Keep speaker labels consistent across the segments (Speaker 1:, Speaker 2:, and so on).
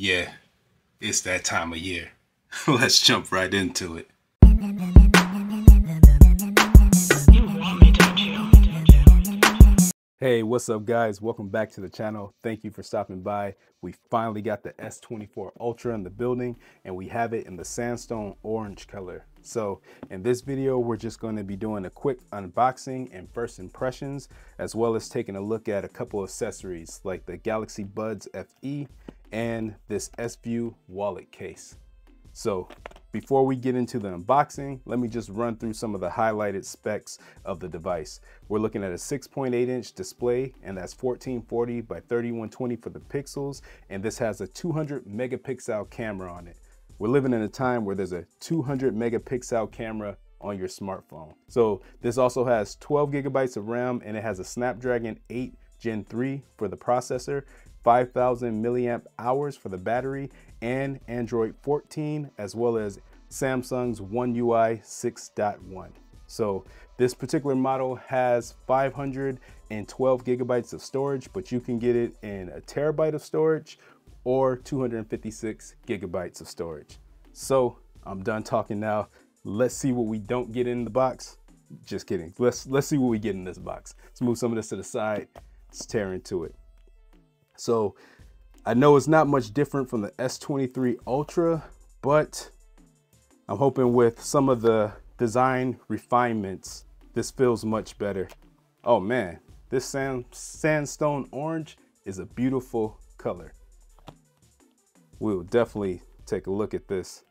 Speaker 1: Yeah, it's that time of year. Let's jump right into it. Hey, what's up guys? Welcome back to the channel. Thank you for stopping by. We finally got the S24 Ultra in the building and we have it in the sandstone orange color. So in this video, we're just going to be doing a quick unboxing and first impressions, as well as taking a look at a couple accessories like the Galaxy Buds FE and this S-View wallet case. So before we get into the unboxing, let me just run through some of the highlighted specs of the device. We're looking at a 6.8-inch display, and that's 1440 by 3120 for the pixels, and this has a 200 megapixel camera on it. We're living in a time where there's a 200 megapixel camera on your smartphone. So this also has 12 gigabytes of RAM, and it has a Snapdragon 8 Gen 3 for the processor, 5,000 milliamp hours for the battery, and Android 14, as well as Samsung's One UI 6.1. So this particular model has 512 gigabytes of storage, but you can get it in a terabyte of storage or 256 gigabytes of storage. So I'm done talking now. Let's see what we don't get in the box. Just kidding. Let's see what we get in this box. Let's move some of this to the side. Let's tear into it. So I know it's not much different from the S23 Ultra, but I'm hoping with some of the design refinements, this feels much better. Oh man, this sandstone orange is a beautiful color. We'll definitely take a look at this.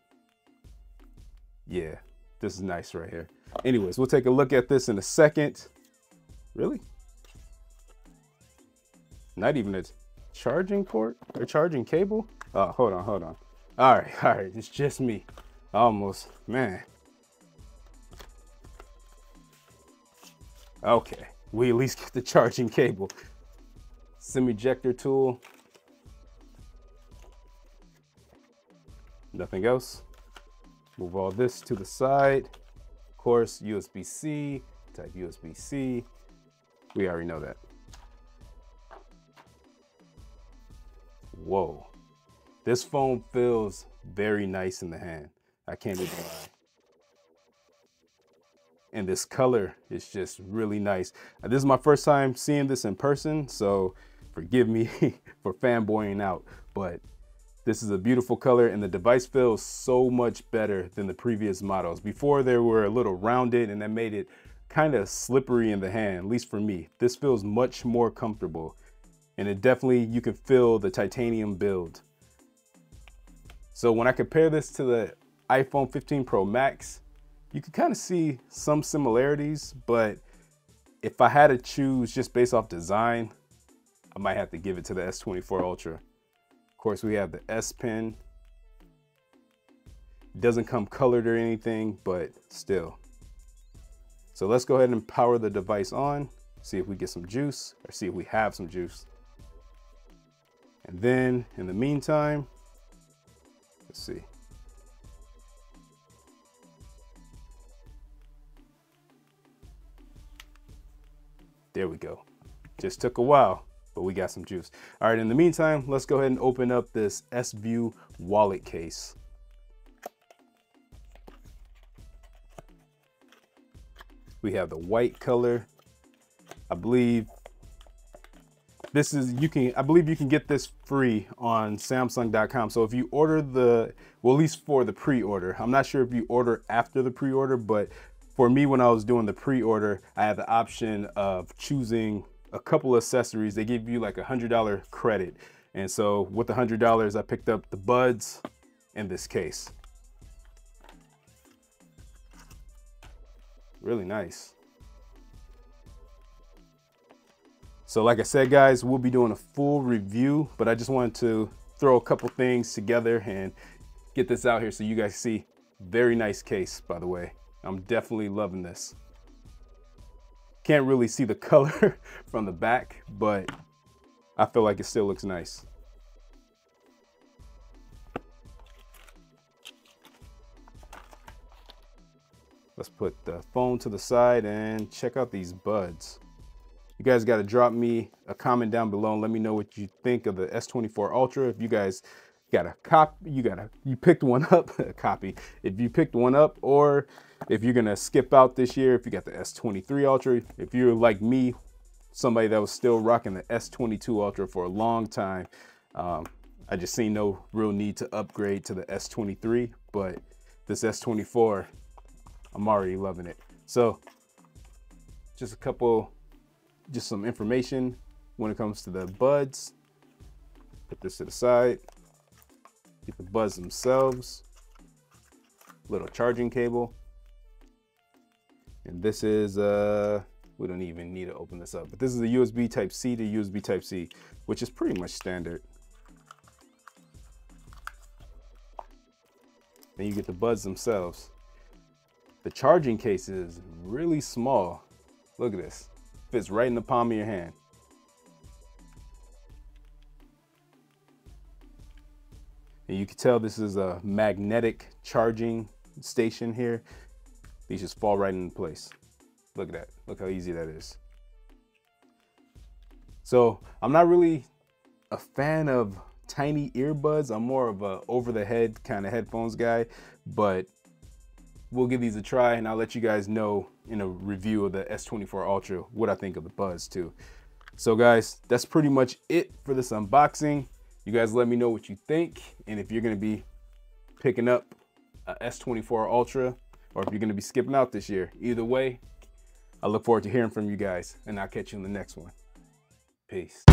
Speaker 1: Yeah, this is nice right here. Anyways, we'll take a look at this in a second. Really? Not even a charging port or charging cable? Oh, hold on. All right, it's just me. Almost, man. Okay, we at least get the charging cable. SIM ejector tool. Nothing else. Move all this to the side. Of course, USB-C, type USB-C. We already know that. Whoa, this phone feels very nice in the hand. I can't even lie. And this color is just really nice. This is my first time seeing this in person, so forgive me for fanboying out, but this is a beautiful color and the device feels so much better than the previous models. Before they were a little rounded and that made it kind of slippery in the hand, at least for me. This feels much more comfortable. And it definitely, you can feel the titanium build. So when I compare this to the iPhone 15 Pro Max, you can kind of see some similarities, but if I had to choose just based off design, I might have to give it to the S24 Ultra. Of course, we have the S Pen. It doesn't come colored or anything, but still. So let's go ahead and power the device on, see if we get some juice, or see if we have some juice. And then in the meantime, let's see. There we go. Just took a while, but we got some juice. All right, in the meantime, let's go ahead and open up this S-View wallet case. We have the white color. I believe this is, I believe you can get this free on Samsung.com. So if you order well, at least for the pre-order, I'm not sure if you order after the pre-order, but for me, when I was doing the pre-order, I had the option of choosing a couple accessories. They give you like $100 credit. And so with the $100, I picked up the buds and this case. Really nice. So like I said, guys, we'll be doing a full review, but I just wanted to throw a couple things together and get this out here so you guys see. Very nice case, by the way. I'm definitely loving this. Can't really see the color from the back, but I feel like it still looks nice. Let's put the phone to the side and check out these buds. You guys got to drop me a comment down below and let me know what you think of the S24 Ultra. If you guys got a copy, you picked one up, a copy. If you picked one up, or if you're gonna skip out this year, if you got the S23 Ultra, if you're like me, somebody that was still rocking the S22 Ultra for a long time, I just seen no real need to upgrade to the S23, but this S24, I'm already loving it. So just some information when it comes to the buds. Put this to the side. Get the buds themselves. Little charging cable. And this is, we don't even need to open this up, but this is a USB Type-C to USB Type-C, which is pretty much standard. Then you get the buds themselves. The charging case is really small. Look at this. Fits right in the palm of your hand. And you can tell this is a magnetic charging station here. These just fall right into place. Look at that. Look how easy that is. So I'm not really a fan of tiny earbuds. I'm more of a over the head kind of headphones guy, but we'll give these a try and I'll let you guys know in a review of the S24 Ultra what I think of the buds too. So guys, that's pretty much it for this unboxing. You guys let me know what you think, and if you're gonna be picking up a S24 Ultra or if you're gonna be skipping out this year. Either way, I look forward to hearing from you guys, and I'll catch you in the next one. Peace.